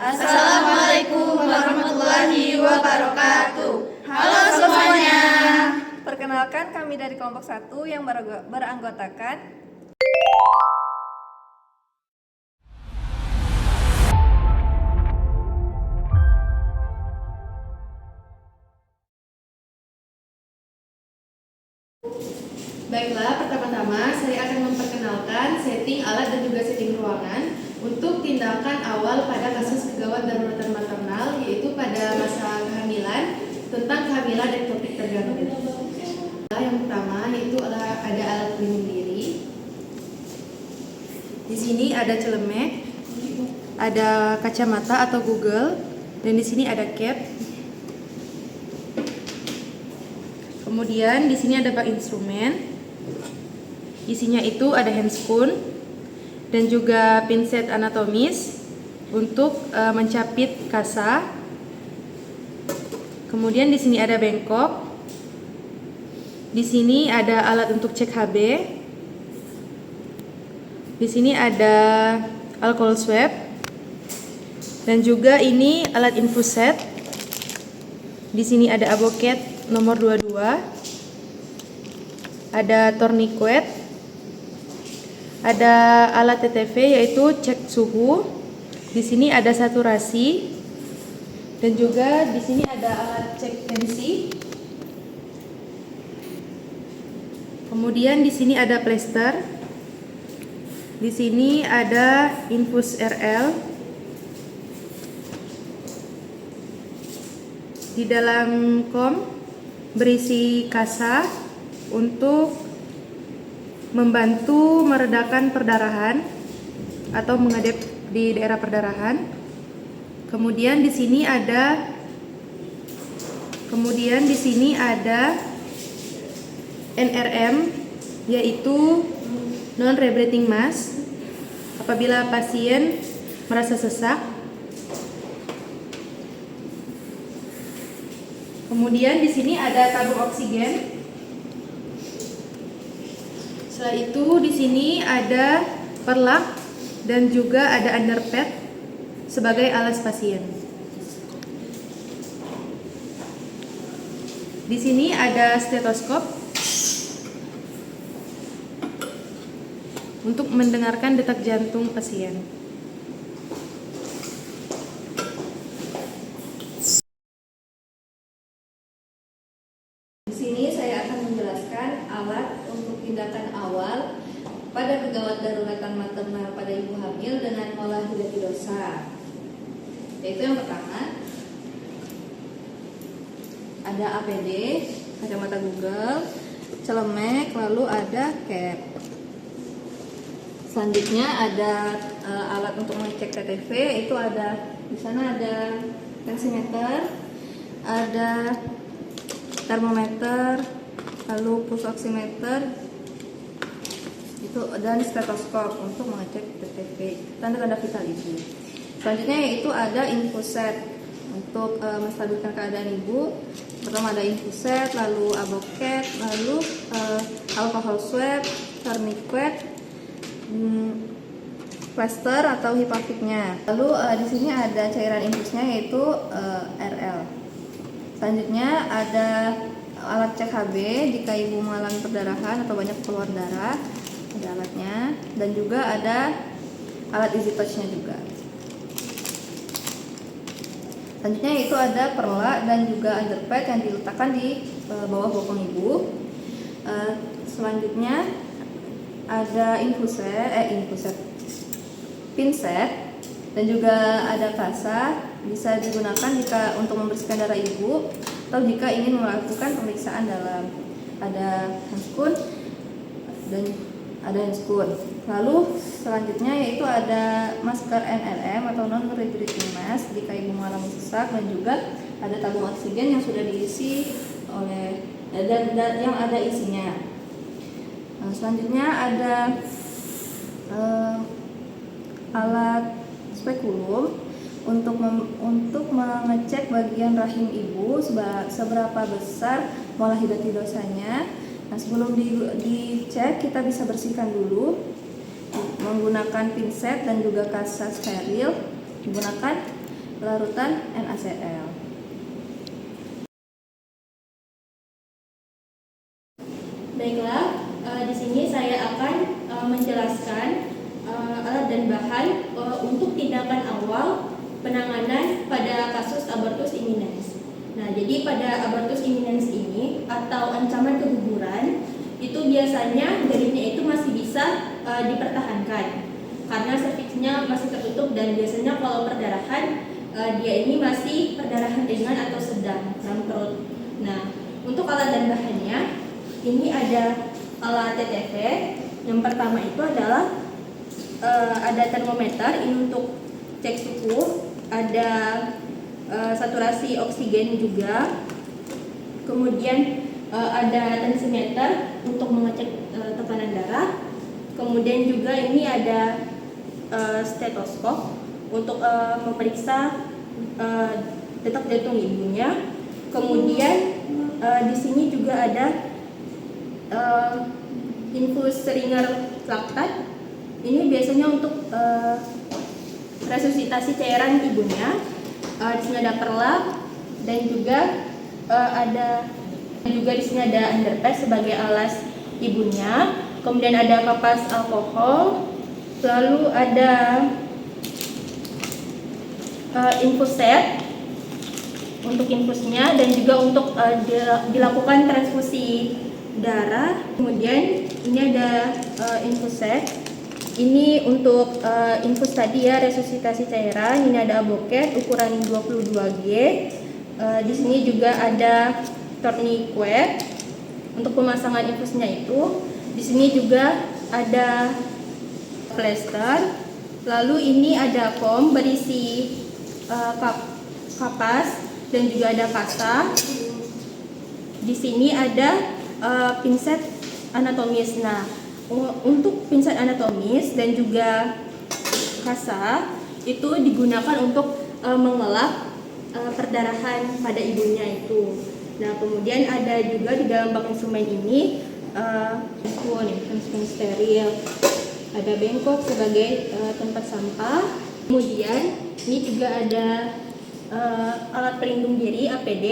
Assalamualaikum warahmatullahi wabarakatuh. Halo semuanya. Perkenalkan, kami dari kelompok 1 yang beranggotakan Baiklah, pertama-tama saya akan memperkenalkan setting alat dan juga setting ruangan untuk tindakan awal pada kasus kegawat daruratan maternal, yaitu pada masa kehamilan, tentang kehamilan ektopik terganggu. Yang pertama yaitu ada alat pelindung diri. Di sini ada celemek, ada kacamata atau Google, dan di sini ada cap. Kemudian di sini ada bak instrumen. Isinya itu ada handscoon dan juga pinset anatomis untuk mencapit kasa. Kemudian di sini ada bengkok. Di sini ada alat untuk cek HB. Di sini ada alcohol swab. Dan juga ini alat infus set. Di sini ada aboket nomor 22. Ada tourniquet. Ada alat TTV yaitu cek suhu. Di sini ada saturasi. Dan juga di sini ada alat cek tensi. Kemudian di sini ada plester. Di sini ada infus RL. Di dalam kom berisi kasa untuk membantu meredakan perdarahan atau mengedep di daerah perdarahan. Kemudian di sini ada NRM, yaitu non rebreathing mask apabila pasien merasa sesak. Kemudian di sini ada tabung oksigen. Setelah itu di sini ada perlak dan juga ada underpad sebagai alas pasien. Di sini ada stetoskop untuk mendengarkan detak jantung pasien. Di sini saya akan menjelaskan alat untuk tindakan awal pada kegawat daruratan maternal pada ibu hamil dengan pola hidapidosa. Yaitu yang pertama ada APD, kacamata Google, celemek, lalu ada cap. Selanjutnya ada alat untuk mengecek TTV, itu ada di sana ada tensimeter, ada termometer, lalu pulse oximeter, itu dan stetoskop untuk mengecek TTV, tanda-tanda vital ibu. Selanjutnya yaitu ada infus set untuk menstabilkan keadaan ibu. Pertama ada infus set, lalu aboket, lalu alcohol swab, tourniquet, plaster atau hipaviknya. Lalu di sini ada cairan infusnya yaitu RL. Selanjutnya ada alat cek HB jika ibu mengalami perdarahan atau banyak keluar darah, ada alatnya, dan juga ada alat easy touch-nya juga. Selanjutnya itu ada perlak dan juga underpad yang diletakkan di bawah bokong ibu. Selanjutnya ada pinset dan juga ada kasa, bisa digunakan jika untuk membersihkan darah ibu atau jika ingin melakukan pemeriksaan dalam. Ada handscoon dan ada handscoon. Lalu selanjutnya yaitu ada masker NRM atau non rebreathing mask jika ibu mengalami sesak, dan juga ada tabung oksigen yang sudah diisi oleh dan yang ada isinya. Selanjutnya ada alat spekulum untuk mengecek bagian rahim ibu seberapa besar mola hidatidosanya. Nah, sebelum dicek kita bisa bersihkan dulu menggunakan pinset dan juga kasa steril digunakan. larutan NaCl. Baiklah, di sini saya akan menjelaskan alat dan bahan untuk tindakan awal penanganan pada kasus abortus imminens. Nah, jadi pada abortus imminens ini atau ancaman keguguran itu biasanya janinnya itu masih bisa dipertahankan karena serviksnya masih tertutup, dan biasanya kalau perdarahan dia ini masih perdarahan ringan atau sedang dalam perut. Nah, untuk alat dan bahannya ini ada alat TTV. Yang pertama itu adalah ada termometer ini untuk cek suhu, ada saturasi oksigen juga, kemudian ada tensimeter untuk mengecek tekanan darah, kemudian juga ini ada stetoskop untuk memeriksa detak jantung ibunya, kemudian di sini juga ada infus ringer laktat. Ini biasanya untuk resusitasi cairan ibunya. Di sini ada perlak, dan juga di sini ada underpass sebagai alas ibunya. Kemudian ada kapas alkohol, lalu ada infus set untuk infusnya, dan juga untuk dilakukan transfusi darah. Kemudian ini ada infus set. Ini untuk infus tadi ya, resusitasi cairan. Ini ada aboket ukuran 22G. Di sini juga ada tourniquet untuk pemasangan infusnya itu. Di sini juga ada plester. Lalu ini ada foam berisi kapas dan juga ada kasa. Di sini ada pinset anatomis. Nah, untuk pinset anatomis dan juga kasa itu digunakan untuk mengelap perdarahan pada ibunya itu. Nah, kemudian ada juga di dalam bak instrumen ini instrumen steril, ada bengkok sebagai tempat sampah. Kemudian ini juga ada alat pelindung diri APD,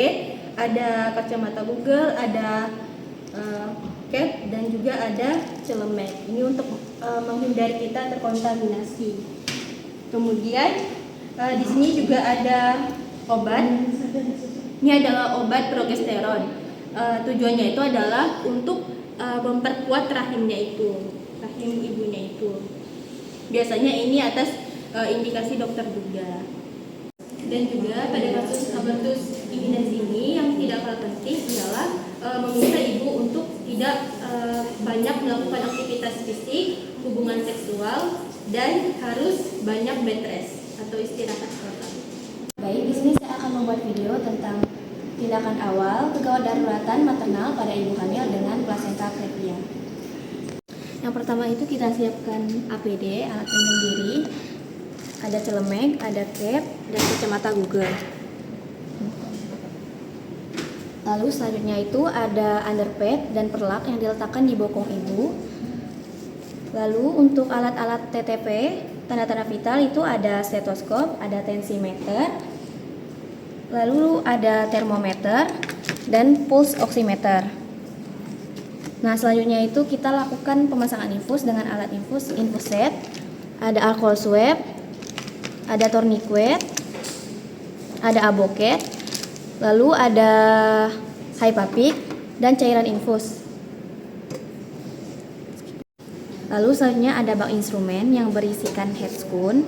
ada kacamata Google, ada cap, dan juga ada celemek. Ini untuk menghindari kita terkontaminasi. Kemudian di sini juga ada obat. Ini adalah obat progesteron. Tujuannya itu adalah untuk memperkuat rahimnya itu, rahim ibunya itu. Biasanya ini atas indikasi dokter juga. Dan juga pada kasus abortus imminens ini yang tidak kalah penting adalah meminta ibu untuk tidak banyak melakukan aktivitas fisik, hubungan seksual, dan harus banyak bed rest atau istirahat total. Baik, di sini saya akan membuat video tentang tindakan awal kegawat daruratan maternal pada ibu hamil dengan plasenta previa. Yang pertama itu kita siapkan APD, alat pelindung diri, ada celemek, ada cap, dan kacamata Google. Lalu selanjutnya itu ada underpad dan perlak yang diletakkan di bokong ibu. Lalu untuk alat-alat TTP, tanda-tanda vital itu ada stetoskop, ada tensimeter, lalu ada termometer dan pulse oximeter. Nah, selanjutnya itu kita lakukan pemasangan infus dengan alat infus set, ada alcohol swab, ada tourniquet, ada aboket, lalu ada hypapik dan cairan infus. Lalu selanjutnya ada bak instrumen yang berisikan headscoon,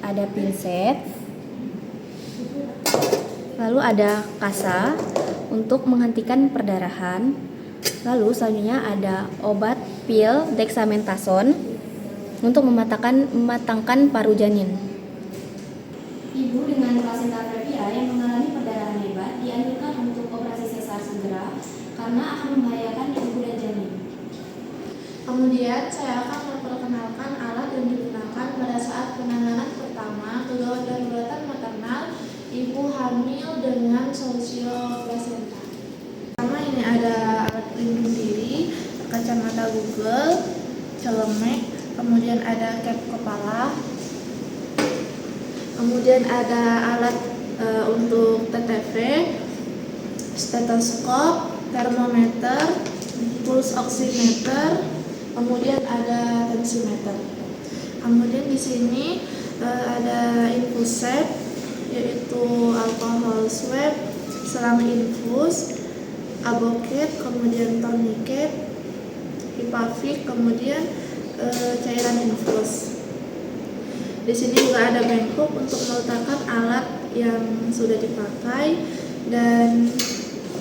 ada pinset, lalu ada kasa untuk menghentikan perdarahan. Lalu selanjutnya ada obat pil dexamethasone untuk mematangkan paru janin. Ibu dengan plasenta previa yang mengalami perdarahan hebat dianjurkan untuk operasi sesar segera karena akan membahayakan ibu dan janin. Kemudian saya akan memperkenalkan alat yang digunakan pada saat penanganan pertama kegawat daruratan maternal ibu hamil dengan solusiol plasenta. Pertama ini ada alat pelindung diri, kacamata Google, celemek, kemudian ada cap kepala. Kemudian ada alat untuk TTV, stetoskop, termometer, pulse oximeter, kemudian ada tensimeter. Kemudian di sini ada infus set, yaitu alkohol swab, selang infus, aboket, kemudian tourniquet, hipavik, kemudian cairan infus. Di sini juga ada bengkok untuk meletakkan alat yang sudah dipakai, dan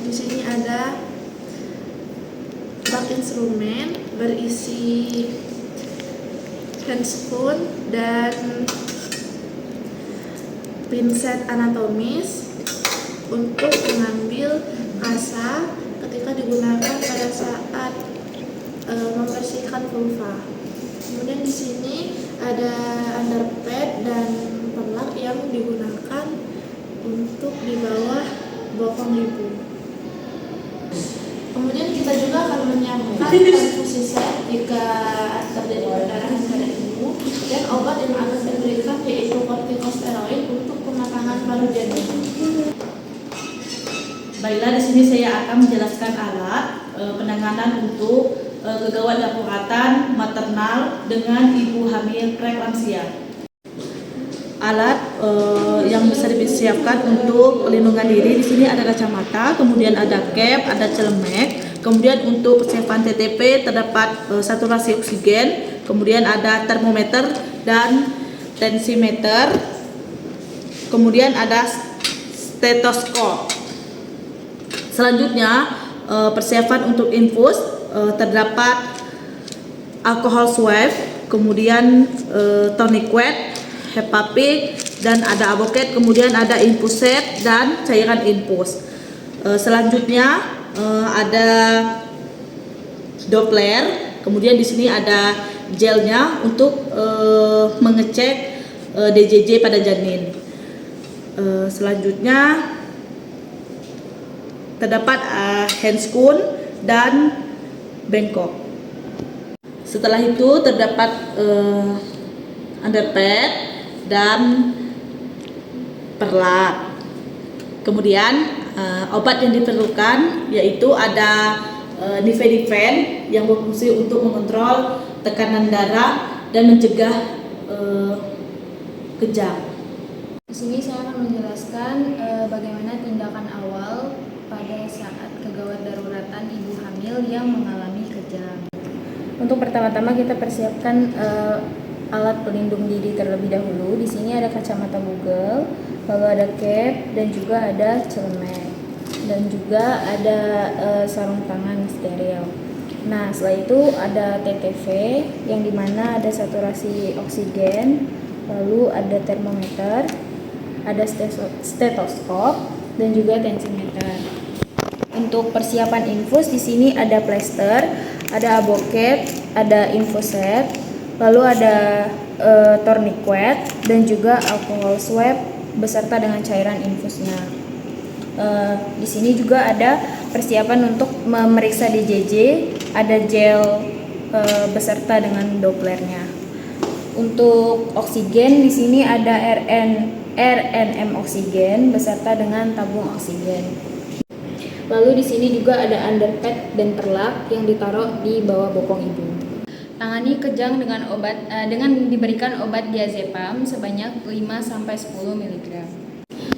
di sini ada bak instrumen berisi handspoon dan pinset anatomis untuk mengambil kasa ketika digunakan pada saat membersihkan vulva. Kemudian di sini ada underpad dan perlak yang digunakan untuk di bawah bokong ibu. Kemudian kita juga akan menyiapkan transfusi set jika terjadi perdarahan pada ibu, dan obat yang akan diberikan yaitu kortikosteroid untuk pematangan paru janin. Baiklah, di sini saya akan menjelaskan alat penanganan untuk kegawat daruratan maternal dengan ibu hamil preeklamsia. Alat yang bisa disiapkan untuk pelindungan diri, di sini ada kacamata, kemudian ada cap, ada celemek, kemudian untuk persiapan TTP terdapat saturasi oksigen, kemudian ada termometer dan tensimeter, kemudian ada stetoskop. Selanjutnya persiapan untuk infus, terdapat alkohol swab, kemudian tourniquet, hepapik, dan ada aboket, kemudian ada infus set dan cairan infus. Selanjutnya ada Doppler, kemudian di sini ada gelnya untuk mengecek DJJ pada janin. Selanjutnya terdapat handscoon dan bengkok. Setelah itu terdapat underpad dan perlak. Kemudian obat yang diperlukan yaitu ada nifedipine yang berfungsi untuk mengontrol tekanan darah dan mencegah kejang. Di sini saya akan menjelaskan bagaimana tindakan awal pada saat kegawat daruratan ibu hamil yang mengalami kejang. Untuk pertama-tama kita persiapkan alat pelindung diri terlebih dahulu. Di sini ada kacamata Google, lalu ada cap, dan juga ada celemek, dan juga ada sarung tangan steril. Nah, setelah itu ada TTV yang dimana ada saturasi oksigen, lalu ada termometer, ada stetoskop, dan juga tensimeter. Untuk persiapan infus, di sini ada plester, ada aboket, ada infuset, lalu ada tourniquet, dan juga alkohol swab beserta dengan cairan infusnya. Di sini juga ada persiapan untuk memeriksa DJJ, ada gel beserta dengan Dopplernya. Untuk oksigen, di sini ada RNM oksigen beserta dengan tabung oksigen. Lalu di sini juga ada underpad dan perlak yang ditaruh di bawah bokong ibu. Tangani kejang dengan diberikan obat diazepam sebanyak 5-10 mg.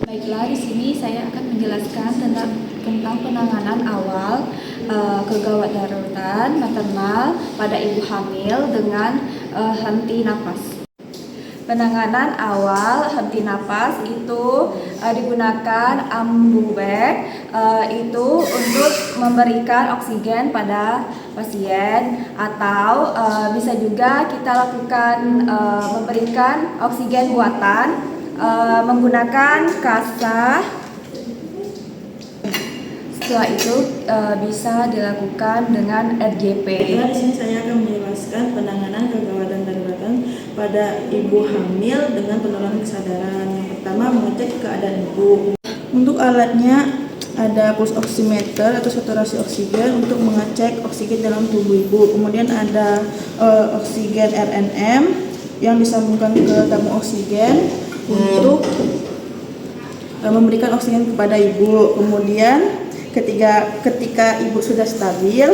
Baiklah, di sini saya akan menjelaskan tentang penanganan awal kegawat daruratan maternal pada ibu hamil dengan henti napas. Penanganan awal henti napas itu digunakan ambu bag itu untuk memberikan oksigen pada pasien, atau bisa juga kita lakukan memberikan oksigen buatan menggunakan kasa. Setelah itu bisa dilakukan dengan RGP. Di sini saya akan menjelaskan penanganan kegawatan daruratan pada ibu hamil dengan penurunan kesadaran. Yang pertama, mengecek keadaan ibu. Untuk alatnya ada pulse oximeter atau saturasi oksigen untuk mengecek oksigen dalam tubuh ibu. Kemudian ada oksigen RNM yang disambungkan ke tabung oksigen. untuk memberikan oksigen kepada ibu. Kemudian ketika ibu sudah stabil,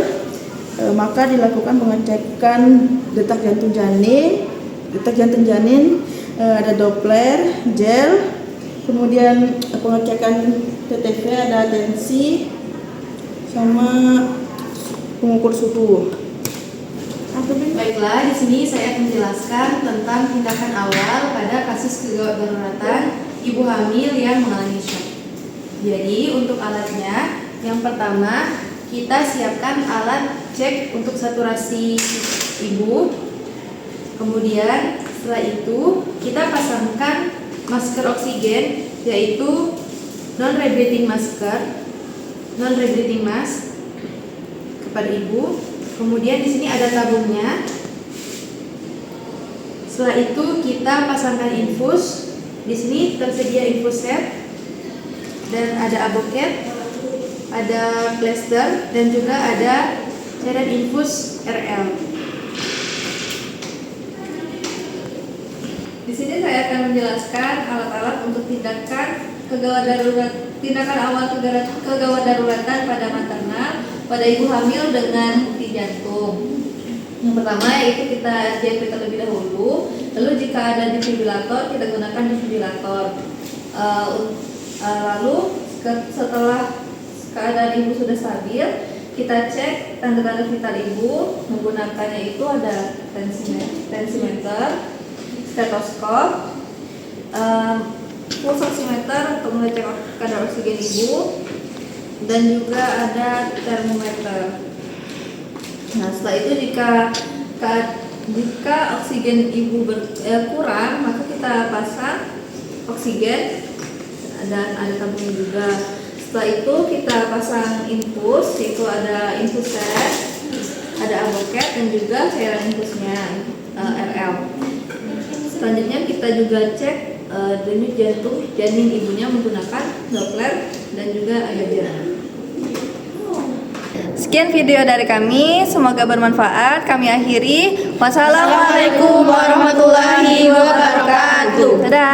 maka dilakukan pengecekan detak jantung janin, ada Doppler, gel, kemudian pengecekan TTV, ada tensi, sama pengukur suhu. Baiklah, di sini saya akan menjelaskan tentang tindakan awal pada kasus kegawat daruratan ibu hamil yang mengalami shock. Jadi untuk alatnya, yang pertama kita siapkan alat cek untuk saturasi ibu. Kemudian setelah itu kita pasangkan masker oksigen, yaitu non-rebreathing mask kepada ibu. Kemudian di sini ada tabungnya. Setelah itu kita pasangkan infus. Di sini tersedia infus set dan ada aboket, ada plaster, dan juga ada cairan infus RL. Di sini saya akan menjelaskan alat-alat untuk tindakan awal kegawat daruratan pada maternal pada ibu hamil dengan henti jantung. Yang pertama yaitu kita JP terlebih dahulu. Lalu jika ada defibrilator, kita gunakan defibrilator. Lalu setelah keadaan ibu sudah stabil, kita cek tanda-tanda vital ibu. Menggunakannya itu ada tensimeter, stetoskop, pulse oximeter untuk mengecek kadar oksigen ibu, dan juga ada termometer. Nah, setelah itu jika oksigen ibu kurang, maka kita pasang oksigen dan ada tabungnya juga. Setelah itu kita pasang infus, yaitu ada infus set, ada aboket, dan juga cairan infusnya RL. Selanjutnya kita juga cek denyut jantung janin ibunya menggunakan Doppler dan juga IOG. Sekian video dari kami, semoga bermanfaat. Kami akhiri. Wassalamualaikum warahmatullahi wabarakatuh. Dadah.